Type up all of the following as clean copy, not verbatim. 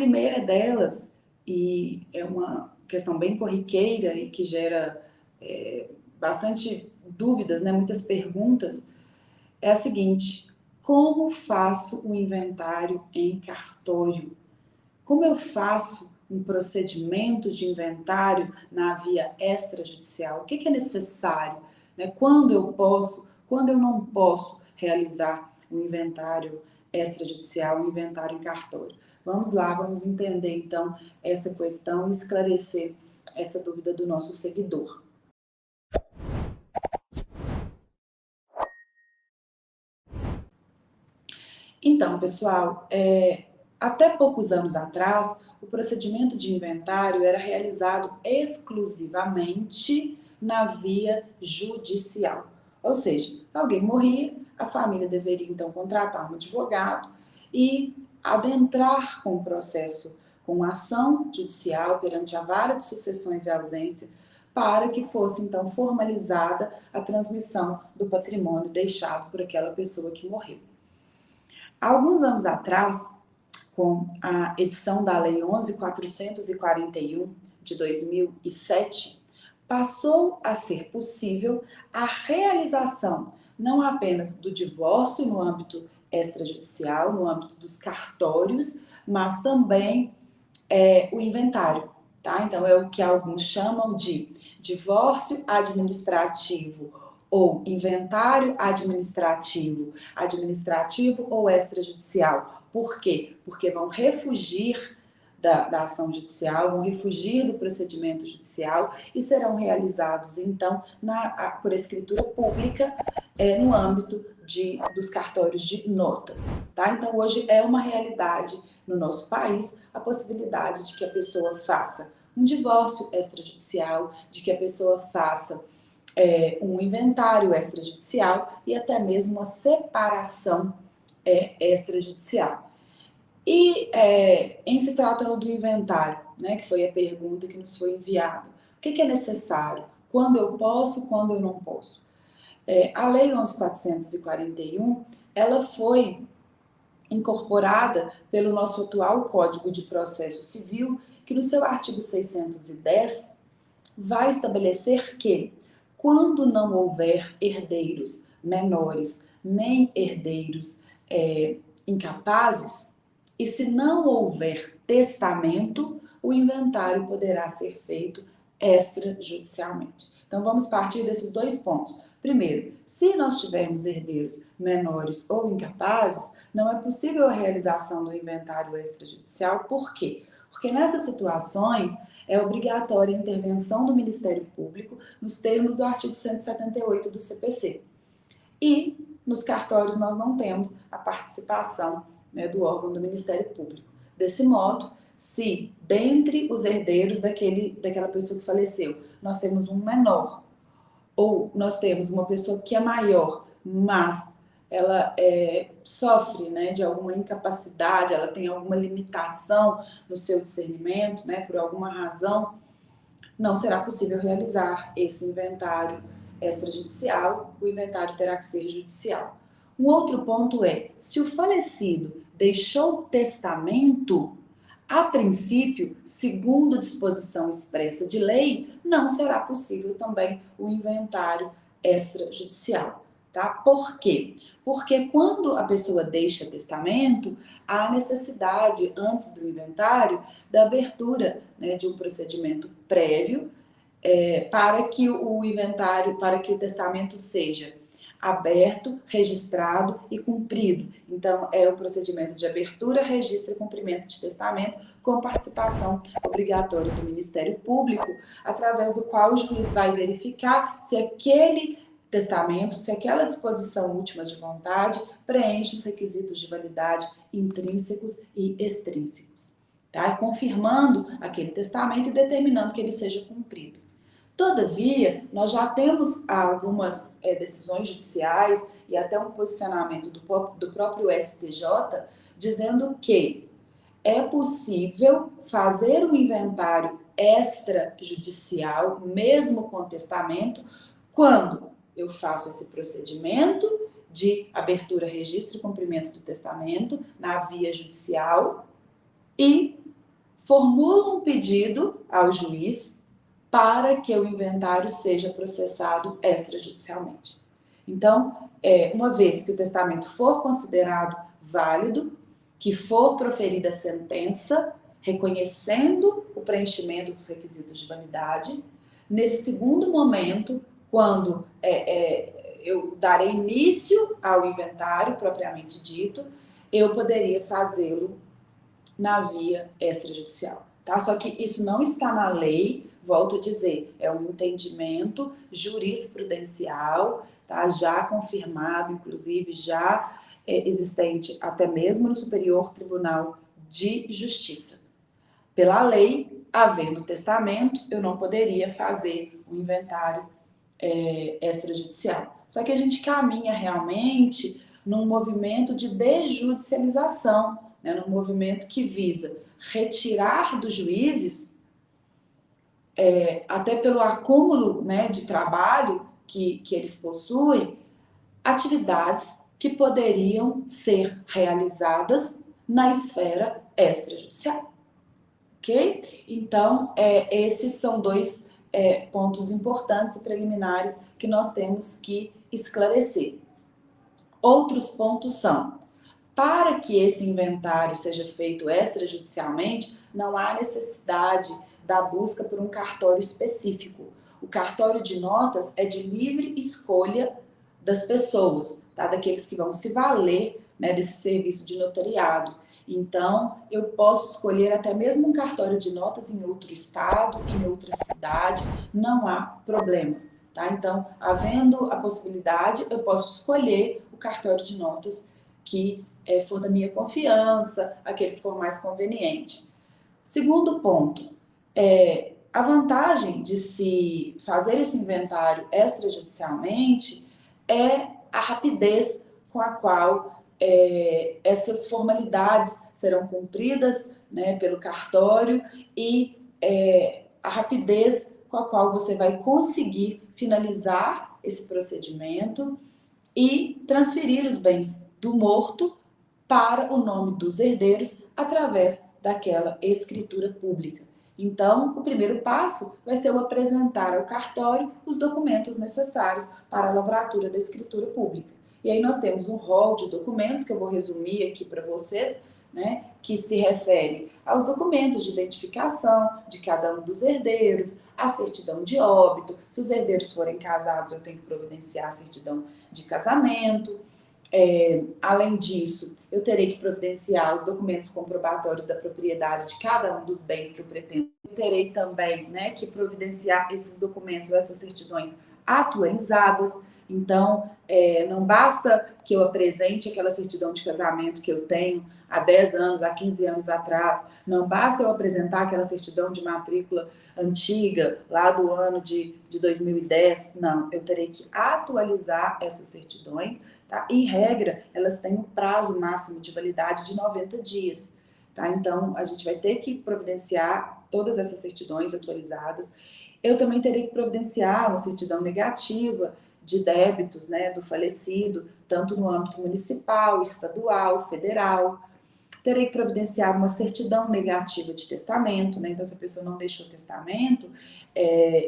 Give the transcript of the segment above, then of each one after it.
primeira delas, e é uma questão bem corriqueira e que gera bastante dúvidas, né, muitas perguntas, é a seguinte: como faço um inventário em cartório? Como eu faço um procedimento de inventário na via extrajudicial? O que é necessário? Né? Quando eu posso, quando eu não posso realizar um inventário extrajudicial, um inventário em cartório? Vamos lá, vamos entender então essa questão e esclarecer essa dúvida do nosso seguidor. Então, pessoal, até poucos anos atrás, o procedimento de inventário era realizado exclusivamente na via judicial. Ou seja, alguém morria, a família deveria então contratar um advogado e adentrar com o processo, com ação judicial perante a vara de sucessões e ausência, para que fosse então formalizada a transmissão do patrimônio deixado por aquela pessoa que morreu. Há alguns anos atrás, com a edição da Lei 11.441 de 2007, passou a ser possível a realização não apenas do divórcio no âmbito extrajudicial, no âmbito dos cartórios, mas também o inventário. Tá? Então, é o que alguns chamam de divórcio administrativo ou inventário administrativo, administrativo ou extrajudicial. Por quê? Porque vão refugir da ação judicial, vão refugir do procedimento judicial e serão realizados, então, por escritura pública no âmbito dos cartórios de notas. Tá? Então, hoje é uma realidade no nosso país a possibilidade de que a pessoa faça um divórcio extrajudicial, de que a pessoa faça um inventário extrajudicial e até mesmo uma separação extrajudicial. E em se tratando do inventário, né, que foi a pergunta que nos foi enviada, o que é necessário? Quando eu posso, quando eu não posso? A Lei 11.441, ela foi incorporada pelo nosso atual Código de Processo Civil, que no seu artigo 610 vai estabelecer que, quando não houver herdeiros menores, nem herdeiros incapazes, e se não houver testamento, o inventário poderá ser feito extrajudicialmente. Então, vamos partir desses dois pontos. Primeiro, se nós tivermos herdeiros menores ou incapazes, não é possível a realização do inventário extrajudicial. Por quê? Porque nessas situações é obrigatória a intervenção do Ministério Público nos termos do artigo 178 do CPC. E nos cartórios nós não temos a participação, né, do órgão do Ministério Público. Desse modo, se dentre os herdeiros daquela pessoa que faleceu, nós temos um menor, ou nós temos uma pessoa que é maior, mas ela sofre, né, de alguma incapacidade, ela tem alguma limitação no seu discernimento, né, por alguma razão, não será possível realizar esse inventário extrajudicial, o inventário terá que ser judicial. Um outro ponto é, se o falecido deixou testamento, a princípio, segundo disposição expressa de lei, não será possível também o inventário extrajudicial. Tá? Por quê? Porque quando a pessoa deixa testamento, há necessidade, antes do inventário, da abertura, né, de um procedimento prévio para que o inventário, para que o testamento seja aberto, registrado e cumprido. Então, é o procedimento de abertura, registro e cumprimento de testamento com participação obrigatória do Ministério Público, através do qual o juiz vai verificar se aquele testamento, se aquela disposição última de vontade preenche os requisitos de validade intrínsecos e extrínsecos, tá? Confirmando aquele testamento e determinando que ele seja cumprido. Todavia, nós já temos algumas decisões judiciais e até um posicionamento do próprio STJ dizendo que é possível fazer um inventário extrajudicial, mesmo com testamento, quando eu faço esse procedimento de abertura, registro e cumprimento do testamento na via judicial e formula um pedido ao juiz para que o inventário seja processado extrajudicialmente. Então, uma vez que o testamento for considerado válido, que for proferida a sentença, reconhecendo o preenchimento dos requisitos de validade, nesse segundo momento, quando eu darei início ao inventário propriamente dito, eu poderia fazê-lo na via extrajudicial, tá? Só que isso não está na lei, volto a dizer, é um entendimento jurisprudencial, tá? Já confirmado, inclusive já existente até mesmo no Superior Tribunal de Justiça. Pela lei, havendo testamento, eu não poderia fazer um inventário extrajudicial. Só que a gente caminha realmente num movimento de desjudicialização, né, num movimento que visa retirar dos juízes, até pelo acúmulo, né, de trabalho que eles possuem, atividades que poderiam ser realizadas na esfera extrajudicial. Ok? Então, esses são dois pontos importantes e preliminares que nós temos que esclarecer. Outros pontos são: para que esse inventário seja feito extrajudicialmente, não há necessidade da busca por um cartório específico. O cartório de notas é de livre escolha das pessoas, tá? Daqueles que vão se valer, né, desse serviço de notariado. Então, eu posso escolher até mesmo um cartório de notas em outro estado, em outra cidade, não há problemas, tá? Então, havendo a possibilidade, eu posso escolher o cartório de notas que for da minha confiança, aquele que for mais conveniente. Segundo ponto, a vantagem de se fazer esse inventário extrajudicialmente é a rapidez com a qual essas formalidades serão cumpridas, né, pelo cartório e a rapidez com a qual você vai conseguir finalizar esse procedimento e transferir os bens do morto para o nome dos herdeiros através daquela escritura pública. Então, o primeiro passo vai ser eu apresentar ao cartório os documentos necessários para a lavratura da escritura pública. E aí nós temos um rol de documentos, que eu vou resumir aqui para vocês, né, que se refere aos documentos de identificação de cada um dos herdeiros, a certidão de óbito, se os herdeiros forem casados, eu tenho que providenciar a certidão de casamento. Além disso, eu terei que providenciar os documentos comprobatórios da propriedade de cada um dos bens que eu pretendo. Eu terei também, né, que providenciar esses documentos ou essas certidões atualizadas. Então, não basta que eu apresente aquela certidão de casamento que eu tenho há 10 anos, há 15 anos atrás, não basta eu apresentar aquela certidão de matrícula antiga, lá do ano de 2010, não, eu terei que atualizar essas certidões, tá? Em regra, elas têm um prazo máximo de validade de 90 dias, tá? Então, a gente vai ter que providenciar todas essas certidões atualizadas. Eu também terei que providenciar uma certidão negativa de débitos, né, do falecido, tanto no âmbito municipal, estadual, federal. Terei que providenciar uma certidão negativa de testamento, né? Então, se a pessoa não deixou testamento,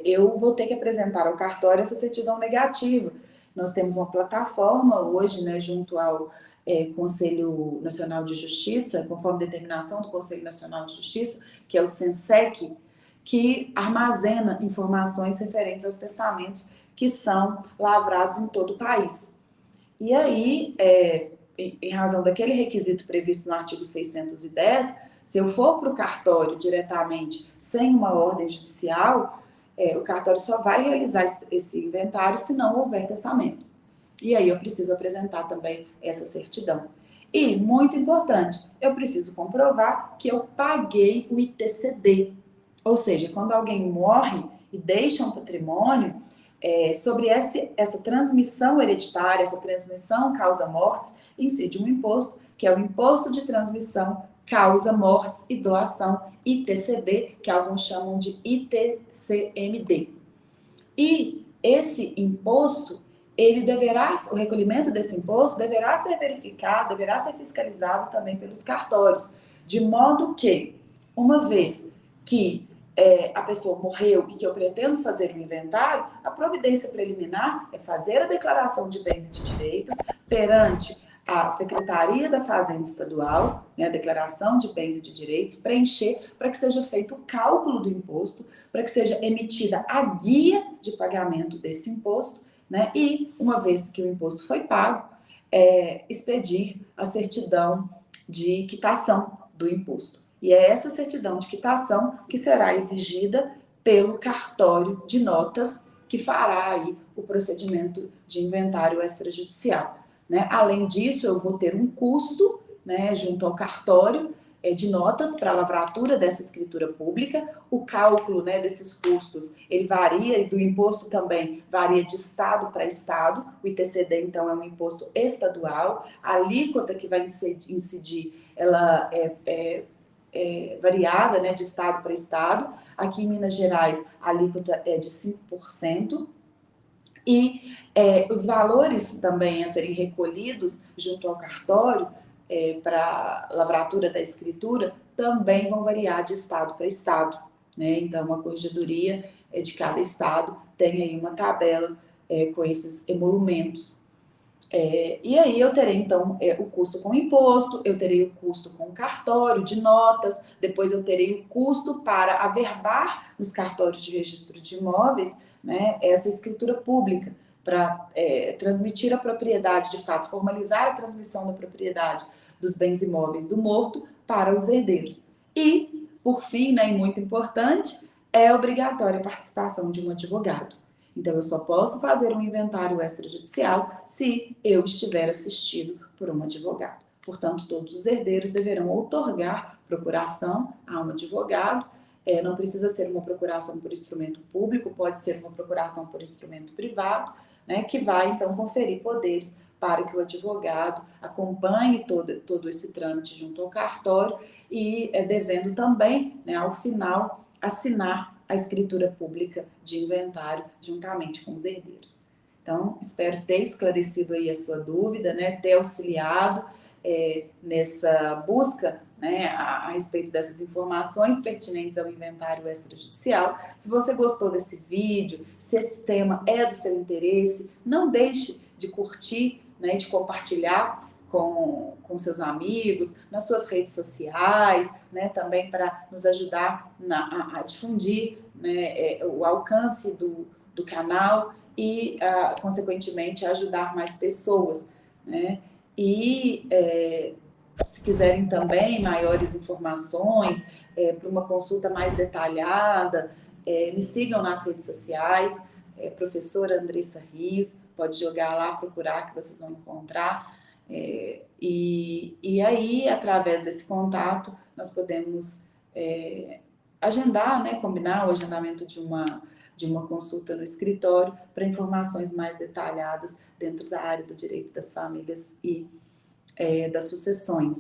eu vou ter que apresentar ao cartório essa certidão negativa. Nós temos uma plataforma hoje, né, junto ao Conselho Nacional de Justiça, conforme determinação do Conselho Nacional de Justiça, que é o SENSEC, que armazena informações referentes aos testamentos que são lavrados em todo o país. E aí, em razão daquele requisito previsto no artigo 610, se eu for para o cartório diretamente sem uma ordem judicial, o cartório só vai realizar esse inventário se não houver testamento. E aí eu preciso apresentar também essa certidão. E, muito importante, eu preciso comprovar que eu paguei o ITCD. Ou seja, quando alguém morre e deixa um patrimônio, sobre essa transmissão hereditária, essa transmissão causa-mortes, incide um imposto, que é o Imposto de Transmissão Causa-Mortes e Doação, ITCD, que alguns chamam de ITCMD. E esse imposto, o recolhimento desse imposto deverá ser verificado, deverá ser fiscalizado também pelos cartórios, de modo que Uma vez que a pessoa morreu e que eu pretendo fazer o inventário, a providência preliminar é fazer a declaração de bens e de direitos perante a Secretaria da Fazenda Estadual, né, a declaração de bens e de direitos, preencher para que seja feito o cálculo do imposto, para que seja emitida a guia de pagamento desse imposto, né, e, uma vez que o imposto foi pago, expedir a certidão de quitação do imposto. E é essa certidão de quitação que será exigida pelo cartório de notas que fará aí o procedimento de inventário extrajudicial. Né? Além disso, eu vou ter um custo, né, junto ao cartório de notas para a lavratura dessa escritura pública. O cálculo, né, desses custos, ele varia, e do imposto também varia de estado para estado. O ITCD, então, é um imposto estadual. A alíquota que vai incidir, ela é variada, né, de estado para estado. Aqui em Minas Gerais, a alíquota é de 5%. E os valores também a serem recolhidos junto ao cartório para lavratura da escritura também vão variar de estado para estado. Né? Então, a corregedoria de cada estado tem aí uma tabela com esses emolumentos. E aí eu terei, então, o custo com imposto, eu terei o custo com cartório de notas, depois eu terei o custo para averbar nos cartórios de registro de imóveis, né, essa escritura pública, para transmitir a propriedade de fato, formalizar a transmissão da propriedade dos bens imóveis do morto para os herdeiros. E, por fim, né, e muito importante, é obrigatória a participação de um advogado. Então, eu só posso fazer um inventário extrajudicial se eu estiver assistido por um advogado. Portanto, todos os herdeiros deverão outorgar procuração a um advogado. Não precisa ser uma procuração por instrumento público, pode ser uma procuração por instrumento privado, né, que vai, então, conferir poderes para que o advogado acompanhe todo esse trâmite junto ao cartório e devendo também, né, ao final, assinar a escritura pública de inventário juntamente com os herdeiros. Então, espero ter esclarecido aí a sua dúvida, né, ter auxiliado nessa busca, né, a respeito dessas informações pertinentes ao inventário extrajudicial. Se você gostou desse vídeo, se esse tema é do seu interesse, não deixe de curtir, né, de compartilhar com seus amigos, nas suas redes sociais, né, também para nos ajudar a difundir, né, o alcance do canal e, consequentemente, ajudar mais pessoas. Né? E se quiserem também maiores informações, para uma consulta mais detalhada, me sigam nas redes sociais, professora Andressa Rios, pode jogar lá, procurar que vocês vão encontrar. E aí, através desse contato, nós podemos agendar, né, combinar o agendamento de uma consulta no escritório para informações mais detalhadas dentro da área do direito das famílias e das sucessões.